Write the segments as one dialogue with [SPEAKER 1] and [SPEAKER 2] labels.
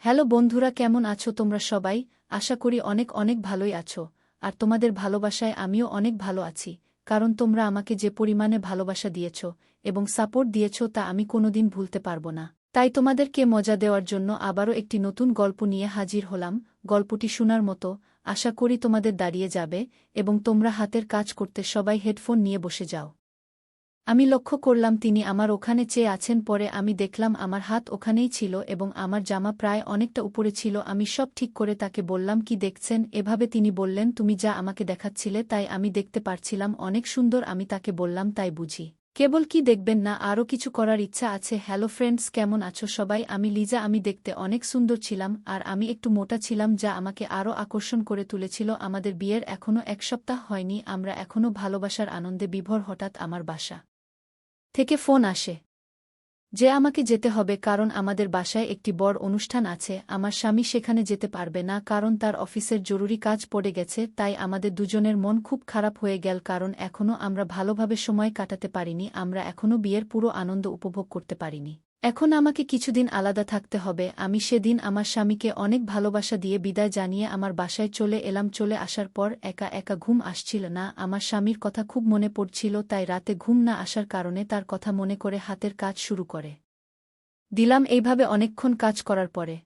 [SPEAKER 1] Hello বন্ধুরা, কেমন আছো তোমরা সবাই? আশা করি অনেক অনেক ভালোই আছো। আর তোমাদের ভালোবাসায় আমিও অনেক ভালো আছি, কারণ তোমরা আমাকে যে পরিমাণে ভালোবাসা দিয়েছ এবং সাপোর্ট দিয়েছ তা আমি কোনোদিন ভুলতে পারবো না। তাই তোমাদেরকে মজা দেওয়ার জন্য আবারও একটি নতুন গল্প নিয়ে হাজির হলাম। গল্পটি শোনার মতো, আশা করি তোমাদের দাঁড়িয়ে যাবে এবং তোমরা হাতের কাজ করতে সবাই হেডফোন নিয়ে বসে যাও। আমি লক্ষ্য করলাম তিনি আমার ওখানে চেয়ে আছেন, পরে আমি দেখলাম আমার হাত ওখানেই ছিল এবং আমার জামা প্রায় অনেকটা উপরে ছিল। আমি সব ঠিক করে তাকে বললাম, কি দেখছেন? এভাবে তিনি বললেন, তুমি যা আমাকে দেখাচ্ছিলে তাই আমি দেখতে পারছিলাম, অনেক সুন্দর। আমি তাকে বললাম, তাই বুঝি? কেবল কি দেখবেন না, আরও কিছু করার ইচ্ছা আছে। হ্যালো ফ্রেন্ডস, কেমন আছো সবাই? আমি লিজা। আমি দেখতে অনেক সুন্দর ছিলাম আর আমি একটু মোটা ছিলাম, যা আমাকে আরও আকর্ষণ করে তুলেছিল। আমাদের বিয়ের এখনও 1 সপ্তাহ হয়নি, আমরা এখনও ভালোবাসার আনন্দে বিভোর। হঠাৎ আমার বাসা থেকে ফোন আসে যে আমাকে যেতে হবে, কারণ আমাদের বাসায় একটি বড় অনুষ্ঠান আছে। আমার স্বামী সেখানে যেতে পারবে না কারণ তার অফিসের জরুরি কাজ পড়ে গেছে। তাই আমাদের দুজনের মন খুব খারাপ হয়ে গেল, কারণ এখনও আমরা ভালোভাবে সময় কাটাতে পারিনি, আমরা এখনও বিয়ের পুরো আনন্দ উপভোগ করতে পারিনি। এখন আমাকে কিছুদিন আলাদা থাকতে হবে। আমি সেদিন আমার স্বামীকে অনেক ভালোবাসা দিয়ে বিদায় জানিয়ে আমার বাসায় চলে এলাম। চলে আসার পর একা একা ঘুম আসছিল না, আমার স্বামীর কথা খুব মনে পড়ছিল। তাই রাতে ঘুম না আসার কারণে তার কথা মনে করে হাতের কাজ শুরু করে দিলাম। এইভাবে অনেকক্ষণ কাজ করার পরে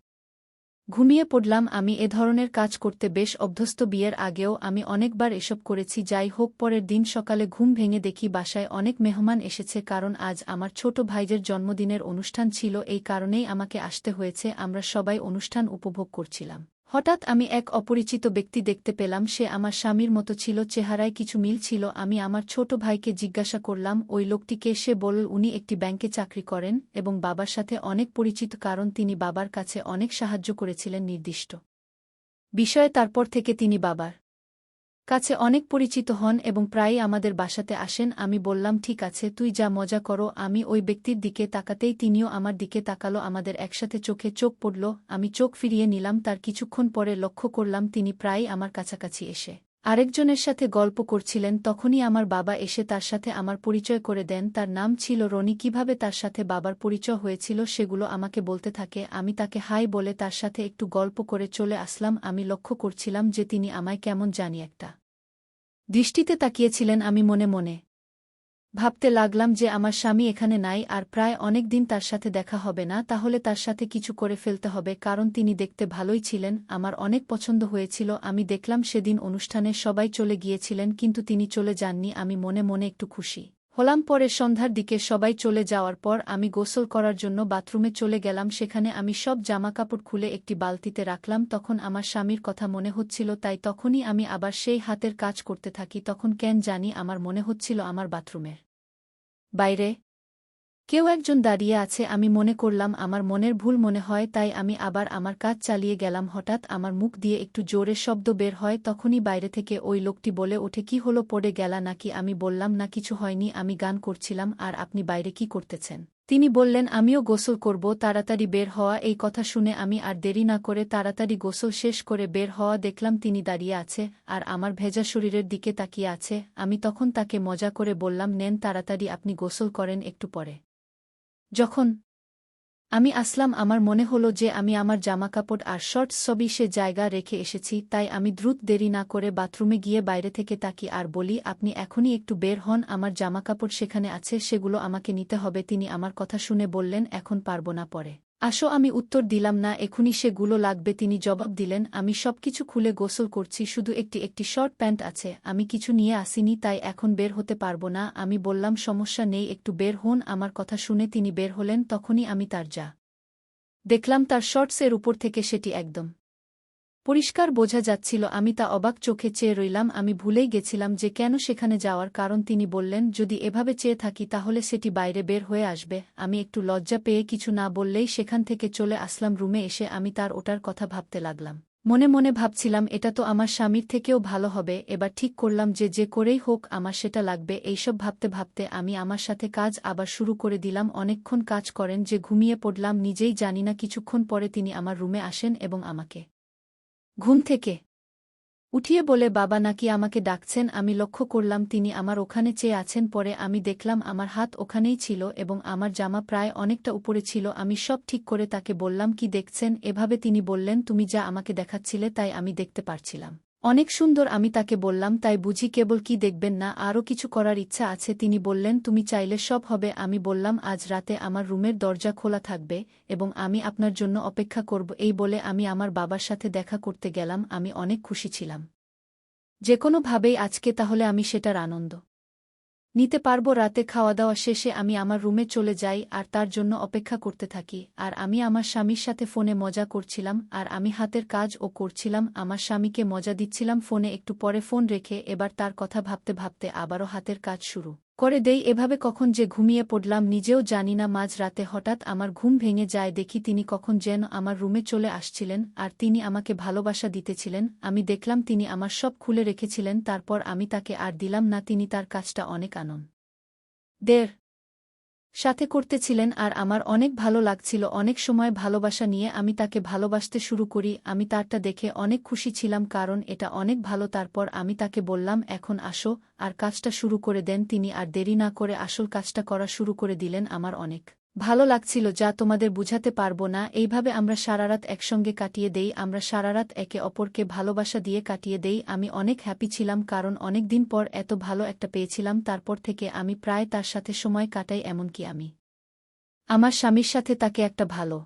[SPEAKER 1] ঘুমিয়ে পড়লাম। আমি এ ধরনের কাজ করতে বেশ অভ্যস্ত, বিয়ের আগেও আমি অনেকবার এসব করেছি। যাই হোক, পরের দিন সকালে ঘুম ভেঙে দেখি বাসায় অনেক মেহমান এসেছে, কারণ আজ আমার ছোট ভাইয়ের জন্মদিনের অনুষ্ঠান ছিল। এই কারণেই আমাকে আসতে হয়েছে। আমরা সবাই অনুষ্ঠান উপভোগ করছিলাম। হঠাৎ আমি এক অপরিচিত ব্যক্তি দেখতে পেলাম। সে আমার স্বামীর মতো ছিল, চেহারায় কিছু মিল ছিল। আমি আমার ছোট ভাইকে জিজ্ঞাসা করলাম, ওই লোকটিকে? সে বলল, উনি একটি ব্যাংকে চাকরি করেন এবং বাবার সাথে অনেক পরিচিত, কারণ তিনি বাবার কাছে অনেক সাহায্য করেছিলেন নির্দিষ্ট বিষয়ে। তারপর থেকে তিনি বাবার কাছে অনেক পরিচিত হন এবং প্রায়ই আমাদের বাসাতে আসেন। আমি বললাম, ঠিক আছে, তুই যা মজা করো। আমি ওই ব্যক্তির দিকে তাকাতেই তিনিও আমার দিকে তাকালো। আমাদের একসাথে চোখে চোখ পড়ল। আমি চোখ ফিরিয়ে নিলাম। তার কিছুক্ষণ পরে লক্ষ্য করলাম তিনি প্রায়ই আমার কাছাকাছি এসে আরেকজনের সাথে গল্প করছিলেন। তখনই আমার বাবা এসে তার সাথে আমার পরিচয় করে দেন। তার নাম ছিল রনি। কিভাবে তার সাথে বাবার পরিচয় হয়েছিল সেগুলো আমাকে বলতে থাকে। আমি তাকে হাই বলে তার সাথে একটু গল্প করে চলে আসলাম। আমি লক্ষ্য করছিলাম যে তিনি আমায় কেমন জানি একটা দৃষ্টিতে তাকিয়েছিলেন। আমি মনে মনে ভাবতে লাগলাম যে আমার স্বামী এখানে নাই আর প্রায় অনেক দিন তার সাথে দেখা হবে না, তাহলে তার সাথে কিছু করে ফেলতে হবে, কারণ তিনি দেখতে ভালোই ছিলেন, আমার অনেক পছন্দ হয়েছিল। আমি দেখলাম সেদিন অনুষ্ঠানে সবাই চলে গিয়েছিলেন কিন্তু তিনি চলে যাননি। আমি মনে মনে একটু খুশি হলাম। পরে সন্ধ্যার দিকে সবাই চলে যাওয়ার পর আমি গোসল করার জন্য বাথরুমে চলে গেলাম। সেখানে আমি সব জামাকাপড় খুলে একটি বালতিতে রাখলাম। তখন আমার স্বামীর কথা মনে হচ্ছিল, তাই তখনই আমি আবার সেই হাতের কাজ করতে থাকি। তখন কেন জানি আমার মনে হচ্ছিল আমার বাথরুমের বাইরে কেউ একজন দাঁড়িয়ে আছে। আমি মনে করলাম আমার মনের ভুল মনে হয়, তাই আমি আবার আমার কাজ চালিয়ে গেলাম। হঠাৎ আমার মুখ দিয়ে একটু জোরে শব্দ বের হয়। তখনই বাইরে থেকে ওই লোকটি বলে ওঠে, কি হলো, পড়ে গেলা নাকি? আমি বললাম, না, কিছু হয়নি, আমি গান করছিলাম। আর আপনি বাইরে কি করতেছেন? তিনি বললেন, আমিও গোসল করব, তাড়াতাড়ি বের হওয়া। এই কথা শুনে আমি আর দেরি না করে তাড়াতাড়ি গোসল শেষ করে বের হওয়া। দেখলাম তিনি দাঁড়িয়ে আছে আর আমার ভেজা শরীরের দিকে তাকিয়ে আছে। আমি তখন তাকে মজা করে বললাম, নেন তাড়াতাড়ি আপনি গোসল করেন, একটু পরে যখন আমি আসলাম আমার মনে হলো যে আমি আমার জামাকাপড় আর শর্টস সবই সে জায়গা রেখে এসেছি। তাই আমি দ্রুত দেরি না করে বাথরুমে গিয়ে বাইরে থেকে তাকি আর বলি, আপনি এখনই একটু বের হন, আমার জামাকাপড় সেখানে আছে, সেগুলো আমাকে নিতে হবে। তিনি আমার কথা শুনে বললেন, এখন পারব না, পরে আসো। আমি উত্তর দিলাম, না, এখনই সেগুলো লাগবে। তিনি জবাব দিলেন, আমি সবকিছু খুলে গোসল করছি, শুধু একটি শর্ট প্যান্ট আছে, আমি কিছু নিয়ে আসিনি, তাই এখন বের হতে পারব না। আমি বললাম, সমস্যা নেই, একটু বের হন। আমার কথা শুনে তিনি বের হলেন। তখনই আমি তার যা দেখলাম তার শর্টসের উপর থেকে সেটি একদম পরিষ্কার বোঝা যাচ্ছিল। আমি তা অবাক চোখে চেয়ে রইলাম। আমি ভুলেই গেছিলাম যে কেন সেখানে যাওয়ার কারণ। তিনি বললেন, যদি এভাবে চেয়ে থাকি তাহলে সেটি বাইরে বের হয়ে আসবে। আমি একটু লজ্জা পেয়ে কিছু না বললেই সেখান থেকে চলে আসলাম রুমে। এসে আমি তার ওটার কথা ভাবতে লাগলাম। মনে মনে ভাবছিলাম, এটা তো আমার স্বামীর থেকেও ভালো হবে। এবার ঠিক করলাম যে যে করেই হোক আমার সেটা লাগবে। এইসব ভাবতে ভাবতে আমি আমার সাথে কাজ আবার শুরু করে দিলাম। অনেকক্ষণ কাজ করেন যে ঘুমিয়ে পড়লাম নিজেই জানি না। কিছুক্ষণ পরে তিনি আমার রুমে আসেন এবং আমাকে ঘুম থেকে উঠিয়ে বলে বাবা নাকি আমাকে ডাকছেন। আমি লক্ষ্য করলাম তিনি আমার ওখানে চেয়ে আছেন। পরে আমি দেখলাম আমার হাত ওখানেই ছিল এবং আমার জামা প্রায় অনেকটা উপরে ছিল। আমি সব ঠিক করে তাকে বললাম কি দেখছেন এভাবে। তিনি বললেন তুমি যা আমাকে দেখাচ্ছিলে তাই আমি দেখতে পারছিলাম। অনেক সুন্দর। আমি তাকে বললাম তাই বুঝি, কেবল কি দেখবেন না আরও কিছু করার ইচ্ছা আছে? তিনি বললেন তুমি চাইলে সব হবে। আমি বললাম আজ রাতে আমার রুমের দরজা খোলা থাকবে এবং আমি আপনার জন্য অপেক্ষা করব। এই বলে আমি আমার বাবার সাথে দেখা করতে গেলাম। আমি অনেক খুশি ছিলাম যেকোনোভাবেই আজকে তাহলে আমি সেটার আনন্দ নিতে পারব। রাতে খাওয়া দাওয়া শেষে আমি আমার রুমে চলে যাই আর তার জন্য অপেক্ষা করতে থাকি। আর আমি আমার স্বামীর সাথে ফোনে মজা করছিলাম আর আমি হাতের কাজও করছিলাম। আমার স্বামীকে মজা দিচ্ছিলাম ফোনে। একটু পরে ফোন রেখে এবার তার কথা ভাবতে ভাবতে আবারও হাতের কাজ শুরু করে দেই। এভাবে কখন যে ঘুমিয়ে পড়লাম নিজেও জানি না। মাঝ রাতে হঠাৎ আমার ঘুম ভেঙে যায়। দেখি তিনি কখন যেন আমার রুমে চলে আসছিলেন আর তিনি আমাকে ভালোবাসা দিতেছিলেন। আমি দেখলাম তিনি আমার সব খুলে রেখেছিলেন। তারপর আমি তাকে আর দিলাম না। তিনি তার কাজটা অনেক আনন্দের সাথে করতেছিলেন আর আমার অনেক ভালো লাগছিল। অনেক সময় ভালোবাসা নিয়ে আমি তাকে ভালোবাসতে শুরু করি। আমি তারটা দেখে অনেক খুশি ছিলাম কারণ এটা অনেক ভালো। তারপর আমি তাকে বললাম এখন আসো আর কাজটা শুরু করে দেন। তিনি আর দেরি না করে আসল কাজটা করা শুরু করে দিলেন। আমার অনেক ভালো লাগছিল যা তোমাদের বুঝাতে পারবো না। এইভাবে আমরা সারারাত একসঙ্গে কাটিয়ে দেই। আমরা সারারাত একে অপরকে ভালোবাসা দিয়ে কাটিয়ে দেই। আমি অনেক হ্যাপি ছিলাম কারণ অনেক দিন পর এত ভালো একটা পেয়েছিলাম। তারপর থেকে আমি প্রায় তার সাথে সময় কাটাই। এমনকি আমি আমার স্বামীর সাথে তাকে একটা ভালো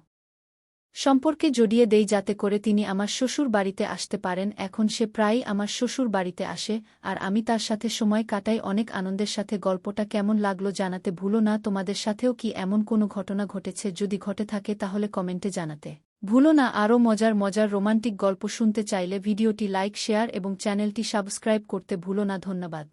[SPEAKER 1] সম্পর্কে জড়িয়ে দেই যাতে করে তিনি আমার শ্বশুর বাড়িতে আসতে পারেন। এখন সে প্রায়ই আমার শ্বশুর বাড়িতে আসে আর আমি তার সাথে সময় কাটাই অনেক আনন্দের সাথে। গল্পটা কেমন লাগলো জানাতে ভুলো না। তোমাদের সাথেও কি এমন কোনো ঘটনা ঘটেছে? যদি ঘটে থাকে তাহলে কমেন্টে জানাতে ভুলো না। আরও মজার মজার রোমান্টিক গল্প শুনতে চাইলে ভিডিওটি লাইক, শেয়ার এবং চ্যানেলটি সাবস্ক্রাইব করতে ভুলো না। ধন্যবাদ।